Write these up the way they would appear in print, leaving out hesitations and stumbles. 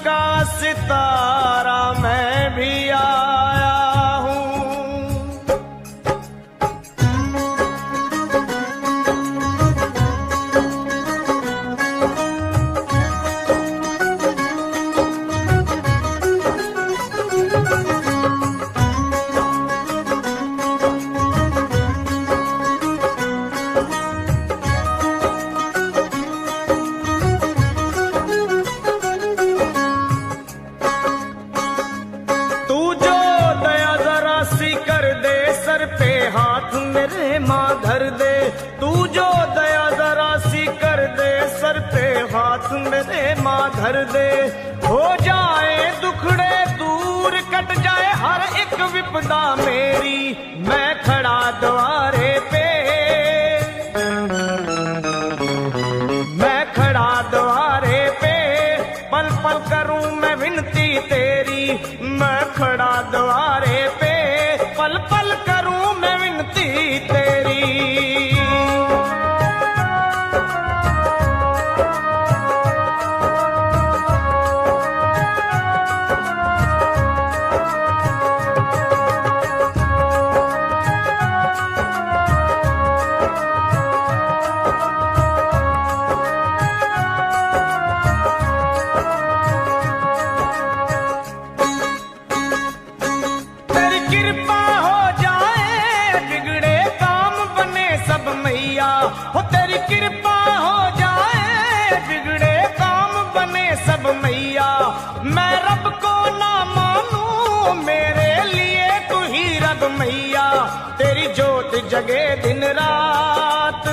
का सितारा मैं भी आया हूँ। मेरे माँ धर दे, तू जो दया जरा सी कर दे, सर पे हाथ मेरे माँ धर दे। हो जाए दुखड़े दूर, कट जाए हर एक विपदा मेरी, मैं खड़ा द्वारे पे, मैं खड़ा द्वारे पे, पल पल करूं मैं विनती तेरी, मैं खड़ा द्वारे पे, पल पल करूं मैं विनती तेरी। हो तेरी कृपा हो जाए, बिगड़े काम बने सब मैया। मैं रब को ना मानूं, मेरे लिए तू ही रब मैया। तेरी जोत जगे दिन रात,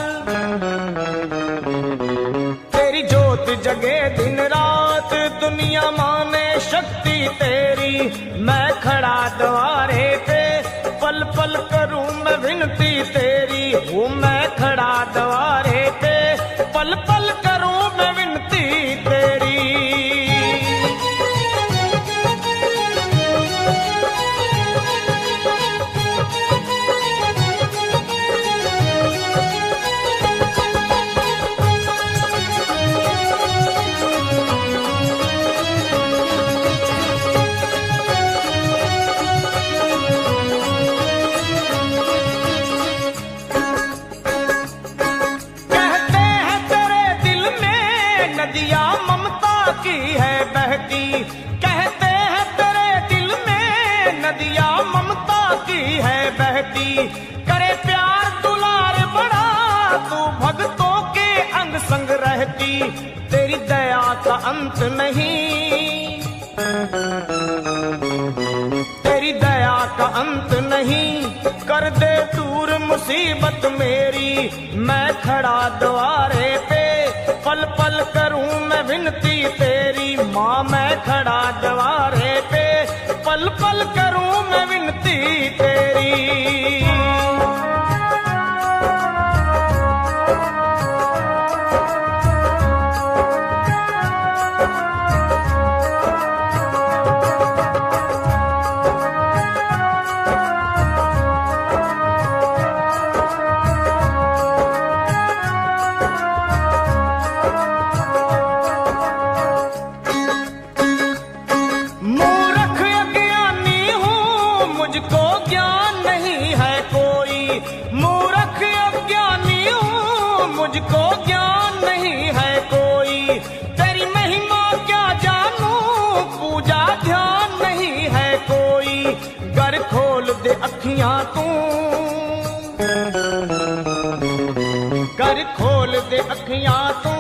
तेरी जोत जगे दिन रात, दुनिया माने शक्ति तेरी। मैं खड़ा द्वारे पे, पल पल करूं मैं विनती तेरी। हूँ मैं खड़ा द्वारे पे, पल पल करूं मैं विनती तेरी। नदियाँ ममता की है बहती, कहते हैं तेरे दिल में नदियाँ ममता की है बहती। करे प्यार दुलार बड़ा, तू भक्तों के अंग संग रहती। तेरी दया का अंत नहीं, तेरी दया का अंत नहीं, कर दे दूर मुसीबत मेरी। मैं खड़ा द्वारे पे, पल पल करूं मैं विनती तेरी। माँ मैं खड़ा द्वारे पे, पल पल करूं मैं विनती तेरी। मुझको ज्ञान नहीं है कोई, मूर्ख अज्ञानी हूँ, मुझको ज्ञान नहीं है कोई। तेरी महिमा क्या जानूं, पूजा ध्यान नहीं है कोई। गर खोल दे अखियां तू, गर खोल दे अखियां तू,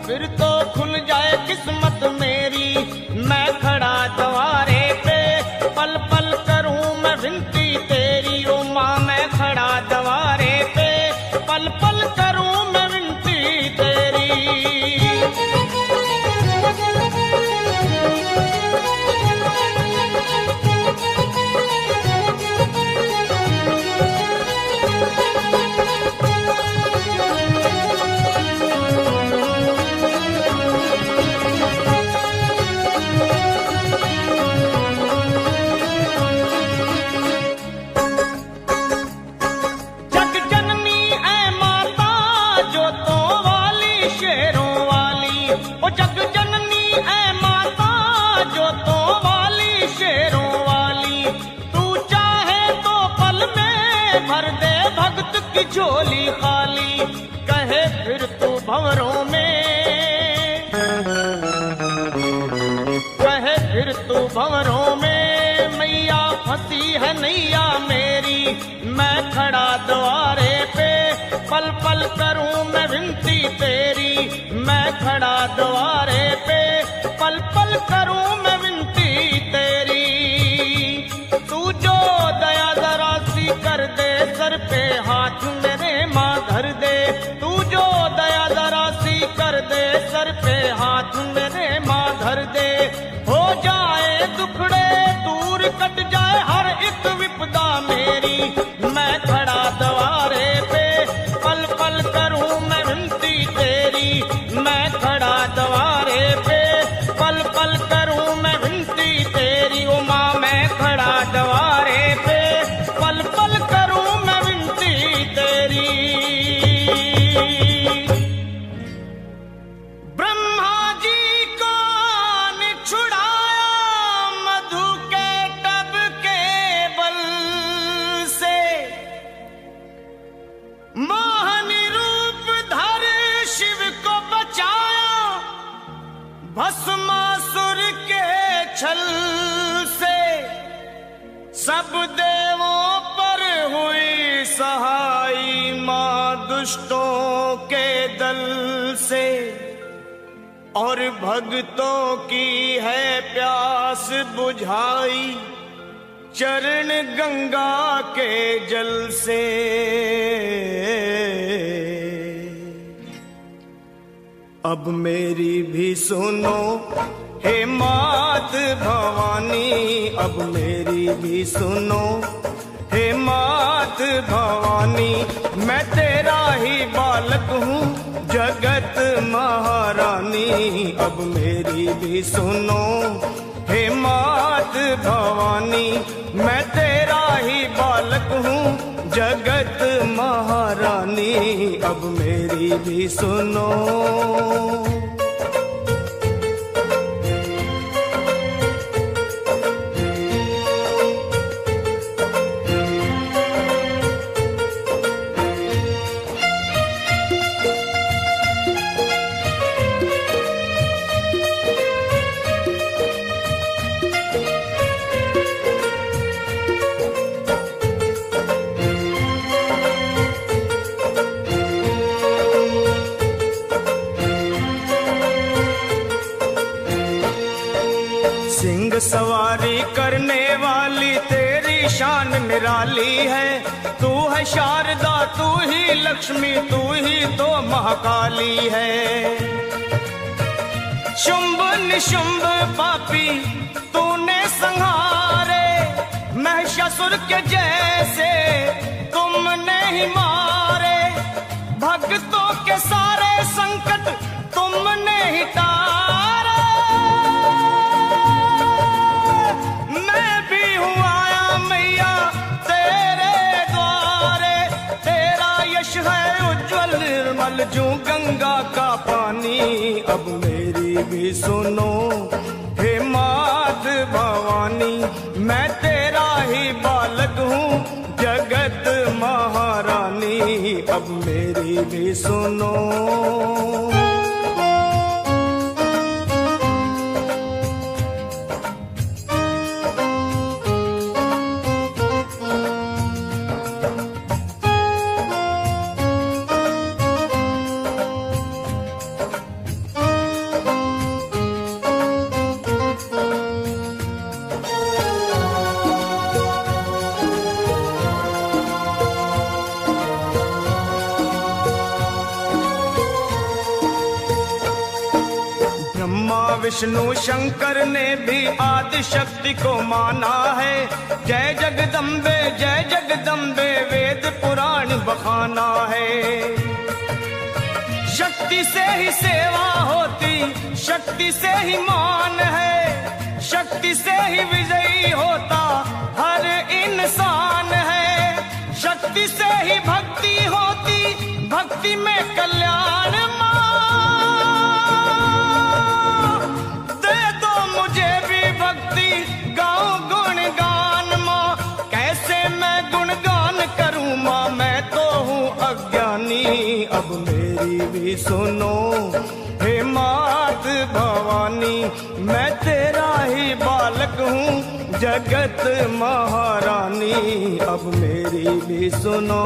फिर तो खुल जाए किस्मत मेरी। मैं खड़ा द्वारे पे, पल पल करूं मैं विनती तेरी। ओ माँ मैं खड़ा द्वारे पे, पल पल करूं मैं विनती तेरी। की झोली खाली, कहे फिर तू भंवरों में, कहे फिर तू भंवरों में, मैया फंसी है नैया मेरी, मैं खड़ा द्वारे पे, पल पल करूं मैं विनती तेरी, मैं खड़ा द्वारे पे, पल पल करूं मैं विनती तेरी। तू जो दया जरा सी कर दे, सर पे हाथ मेरे माँ धर दे, तू जो दया जरा सी कर दे, सर पे हाथ मेरे माँ धर दे, हो जाए दुखड़े दूर, कट जाए हर एक विपदा मेरी, मैं खड़ा द्वारे पे, पल पल करूं मैं विनती तेरी, मैं खड़ा द्वारे पे, पल पल करूं मैं विनती तेरी। ओ माँ मैं खड़ा द्वारे पे, पल पल करूं मैं विनती तेरी। ब्रह्मा जी को छुड़ाया मधु के टब के बल से, मोहनी रूप धर शिव को बचाया भस्मासुर के छल से, सब देवों पर हुई सहाई मां दुष्टों के दल से, और भक्तों की है प्यास बुझाई चरण गंगा के जल से। अब मेरी भी सुनो हे मात भवानी, अब मेरी भी सुनो हे मात भवानी, मैं तेरा ही बालक हूँ जगत महारानी, अब मेरी भी सुनो हे मात भवानी, मैं तेरा ही बालक हूँ जगत महारानी, अब मेरी भी सुनो। सवारी करने वाली तेरी शान निराली है, तू है शारदा तू ही लक्ष्मी तू ही तो महाकाली है। शुंभ निशुंभ पापी तूने संहारे, महिषासुर के जैसे तुमने ही मारे, भक्तों के सारे संकट तुमने ही तारे। निर्मल जू गंगा का पानी, अब मेरी भी सुनो हे मात भवानी, मैं तेरा ही बालक हूँ जगत महारानी, अब मेरी भी सुनो। विष्णु शंकर ने भी आदि शक्ति को माना है, जय जगदम्बे वेद पुराण बखाना है। शक्ति से ही सेवा होती, शक्ति से ही मान है, शक्ति से ही विजयी होता हर इंसान है। शक्ति से ही भक्ति होती, भक्ति में कल्याण भी सुनो हे मात भवानी, मैं तेरा ही बालक हूँ जगत महारानी, अब मेरी भी सुनो।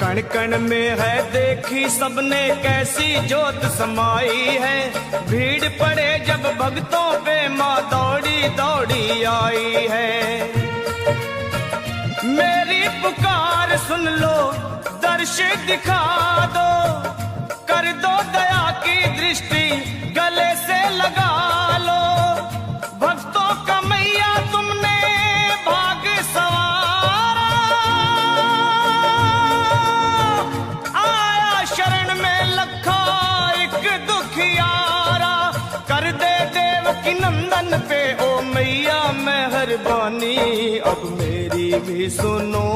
कण कण में है देखी सबने कैसी जोत समाई है, भीड़ पड़े जब भक्तों पे माँ दौड़ी दौड़ी आई है। मेरी पुकार सुन लो, दर्श दिखा दो, कर दो दया की दृष्टि गले से लगा लो। भक्तों का मैया तुमने भाग सवारा, आया शरण में लखा एक दुखियारा, कर दे देवकी नंदन पे ओ मैया मेहरबानी, अब मेरी भी सुनो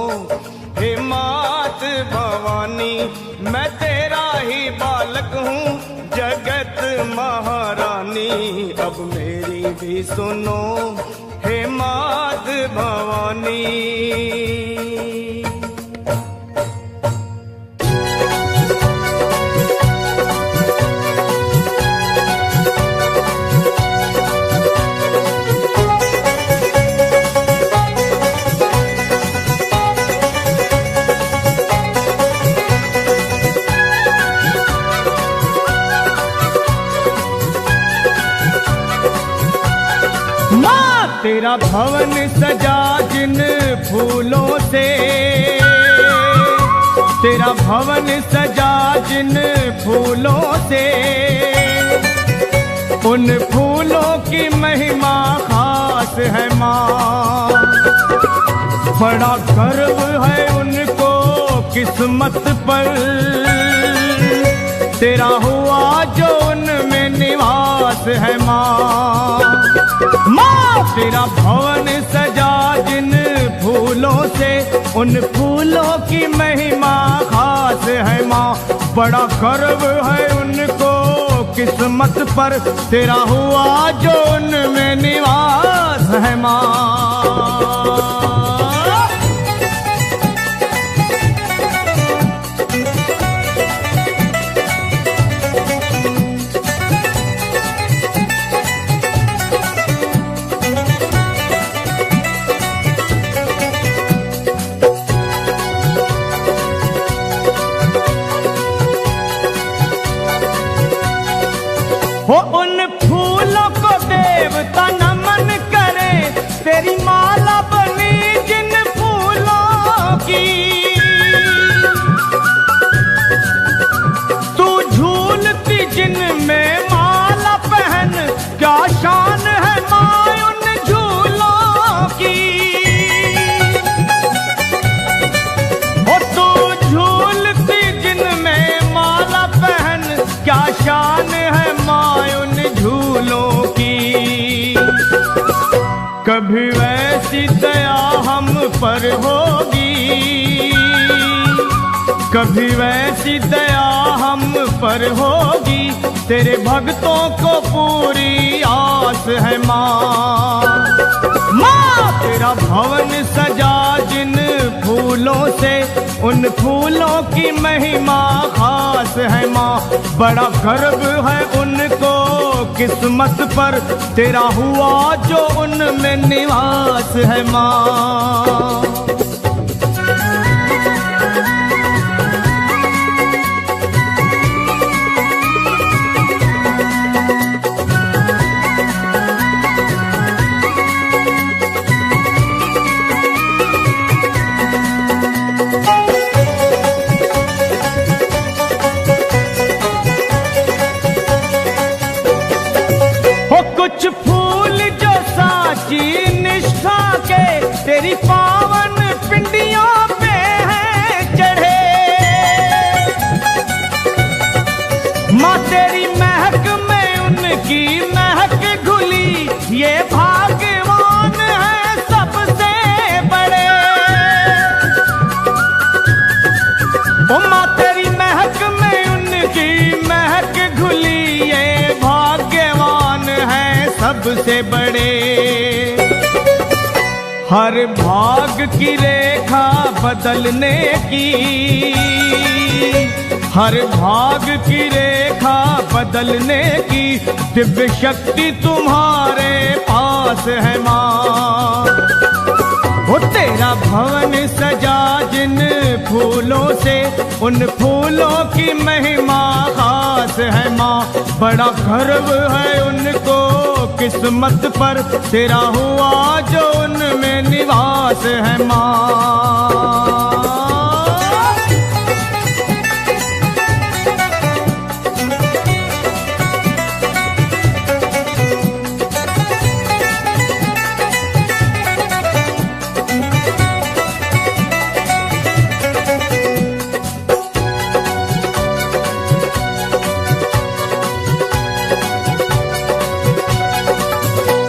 हे मात भवानी, मैं तेरा ही बालक हूँ जगत महारानी, अब मेरी भी सुनो हे मात भवानी। तेरा भवन सजा जिन फूलों से, तेरा भवन सजा जिन फूलों से, उन फूलों की महिमा खास है माँ। बड़ा गर्व है उनको किस्मत पर, तेरा हुआ जो उनमें निवास है माँ। तेरा भवन सजा जिन फूलों से, उन फूलों की महिमा खास है माँ। बड़ा गर्व है उनको किस्मत पर, तेरा हुआ जो उनमें निवास है माँ। हो उन फूलों को देवता नमन करे, तेरी माला बनी जिन फूलों की। तू झूलती जिन में माला पहन, क्या शान है माँ उन झूलों की। हो तू झूलती जिन में माला पहन, क्या शान है उन झूलों की। कभी वैसी दया हम पर होगी, कभी वैसी दया हम पर होगी, तेरे भक्तों को पूरी आस है माँ। माँ तेरा भवन सजा जिन फूलों से, उन फूलों की महिमा खास है माँ। बड़ा गर्व है उनको किस्मत पर, तेरा हुआ जो उनमें निवास है माँ। कुछ फूल जो साची निष्ठा के, तेरी पावन पिंडियों पे हैं चढ़े। हर भाग की रेखा बदलने की, हर भाग की रेखा बदलने की दिव्य शक्ति तुम्हारे पास है माँ। वो तेरा भवन सजा जिन फूलों से, उन फूलों की महिमा खास है माँ। बड़ा गर्व है उनको किस्मत पर, तेरा हुआ जो उनमें निवास है माँ।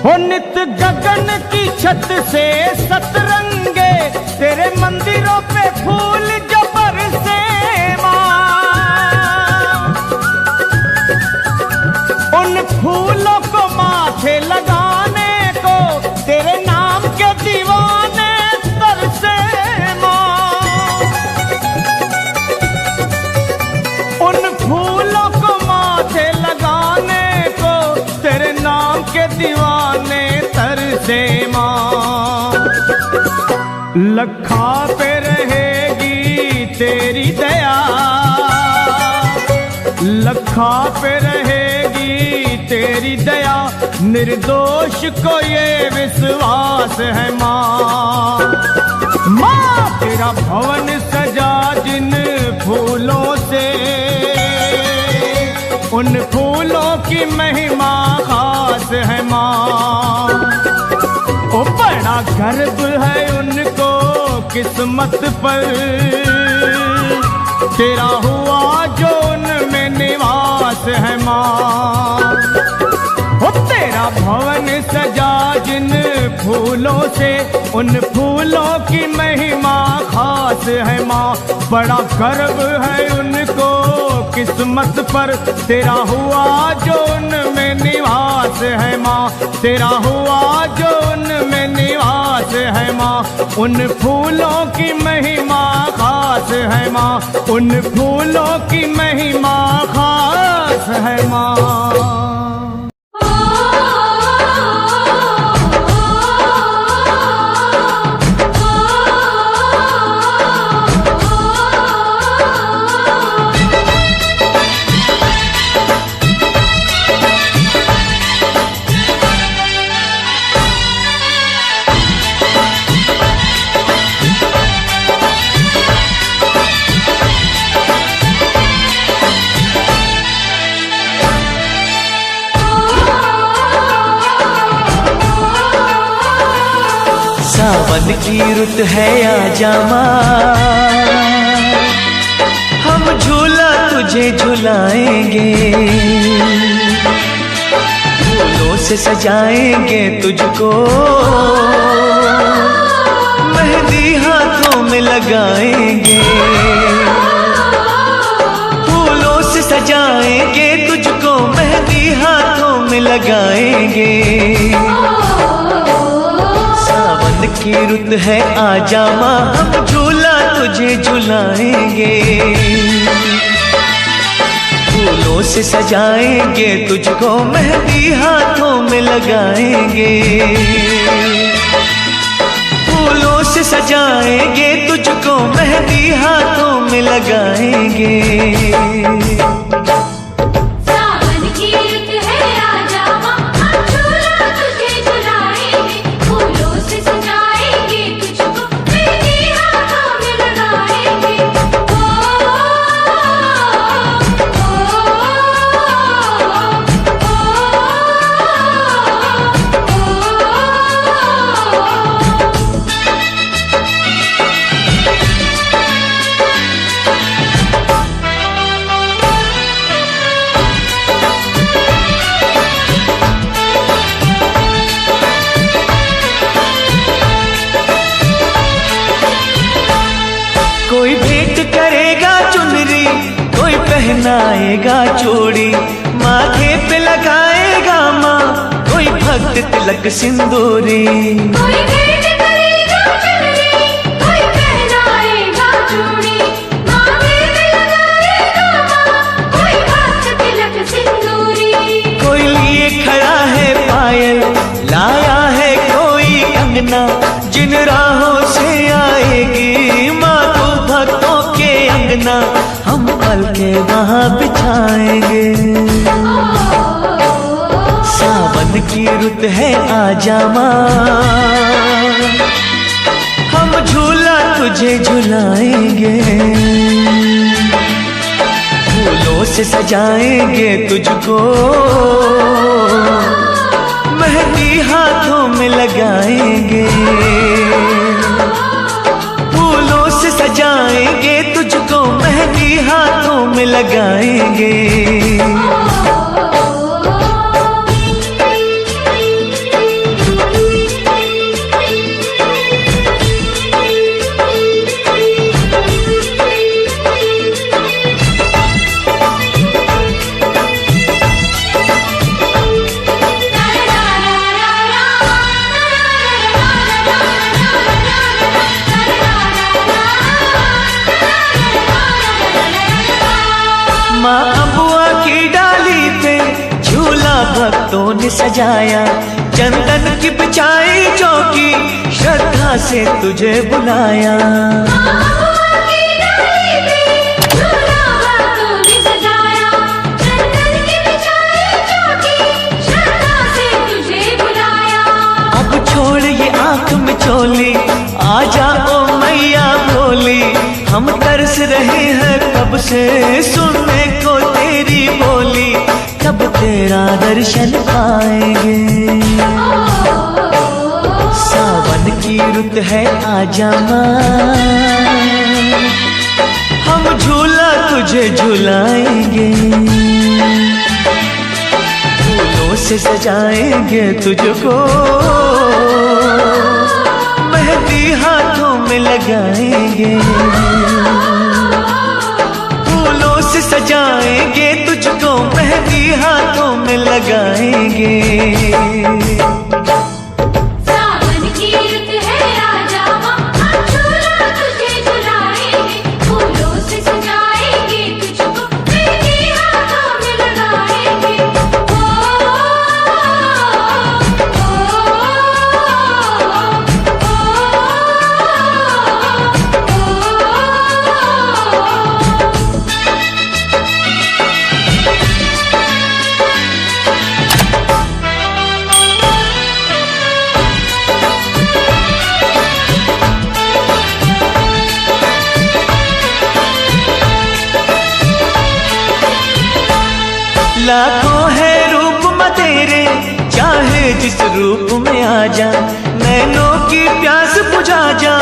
हो नित गगन की छत से सतरंगे, तेरे मंदिरों पे फूल जो बरसे माँ। उन फूलों को माथे लगाने को तेरे नाम के दीवाने तरसे माँ। उन फूलों को माथे लगाने को तेरे नाम के दीवाने तरसे माँ। लखा पे रहेगी तेरी दया, लखा पे रहेगी तेरी दया, निर्दोष को ये विश्वास है माँ। माँ तेरा भवन सजा जिन फूलों से, उन फूलों की महिमा खास है माँ। ओ बड़ा गर्व है उनको किस्मत पर, तेरा हुआ जो उनमें निवास है माँ। ओ तेरा भवन सजा जिन फूलों से, उन फूलों की महिमा खास है माँ। बड़ा गर्व है उनको किस्मत पर, तेरा हुआ जो उनमें निवास है माँ। तेरा हुआ जो उनमें निवास है माँ। उन फूलों की महिमा खास है माँ, उन फूलों की महिमा खास है माँ। सावन की रुत है आजा माँ, हम झूला तुझे झुलाएंगे, फूलों से सजाएंगे तुझको, मेहंदी हाथों में लगाएंगे, फूलों से सजाएंगे तुझको, मेहंदी हाथों में लगाएंगे। सावन की रुत है आजा माँ, हम झूला तुझे झुलाएंगे, फूलों से सजाएंगे तुझको, मेहंदी हाथों में लगाएंगे, फूलों से सजाएंगे तुझको, मेहंदी हाथों में लगाएंगे। कोई भेंट करेगा चुनरी, कोई पहनाएगा चूड़ी, माथे पे लगाएगा माँ, कोई भक्त भक्त तिलक सिंदूरी। कोई भेंट करेगा चुनरी, कोई पहनाएगा चूड़ी, माथे में लगाएगा माँ, कोई भक्त तिलक सिंदूरी। कोई लिए खड़ा है पायल, लाया है कोई अंगना, जिन राहों से आएगी माँ तू भक्तों के अंगना, हम पलके वहाँ बिछाएंगे। सावन की रुत है आजा माँ, हम झूला तुझे झुलाएंगे, फूलों से सजाएंगे तुझको, मेहंदी हाथों में लगाएंगे, फूलों से सजाएंगे तुझको, मेहंदी हाथों में लगाएंगे। माँ अबुआ की डाली पे झूला भक्तों ने सजाया, चंदन की बिछाई चौकी, श्रद्धा से तुझे बुलाया। अब छोड़ ये आंख में चोली, आ जाओ मैया भोली, हम तरस रहे हैं कब से सुनने को तेरी बोली, कब तेरा दर्शन पाएंगे। सावन की रुत है आजा माँ, हम झूला तुझे झुलाएंगे, फूलों से सजाएंगे तुझको, मेहंदी हाथों में लगाएंगे, फूलों से सजाएंगे तुझको, मेहंदी हाथों में लगाएंगे। सावन की रुत है आजा माँ, हम झूला तुझे झुलाएंगे, फूलों से सजाएंगे तुझको, मेहंदी हाथों में लगाएंगे। लाखों है रूप में तेरे, चाहे जिस रूप में आ जा, नैनों की प्यास बुझा जा,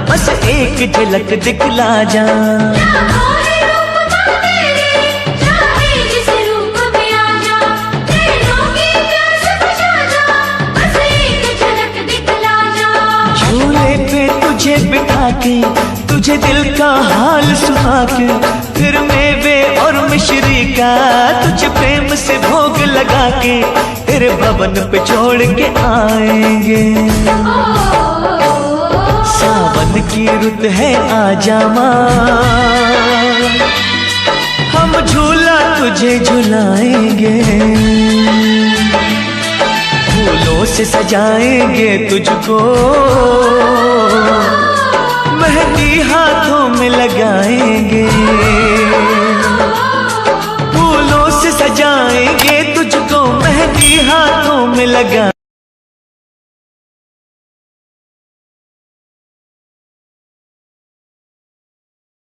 बस एक झलक दिखला जा। झूले पे तुझे बिठा के, तुझे दिल का हाल सुना के, फिर मेवे और मिश्री का तुझे प्रेम से भोग लगा के, तेरे भवन पे छोड़ के आएंगे। सावन की रुत है आजा माँ, हम झूला तुझे झुलाएंगे, फूलों से सजाएंगे तुझको, मेहंदी हाथों में लगाएंगे, फूलों से सजाएंगे तुझको, मेहंदी हाथों में लगा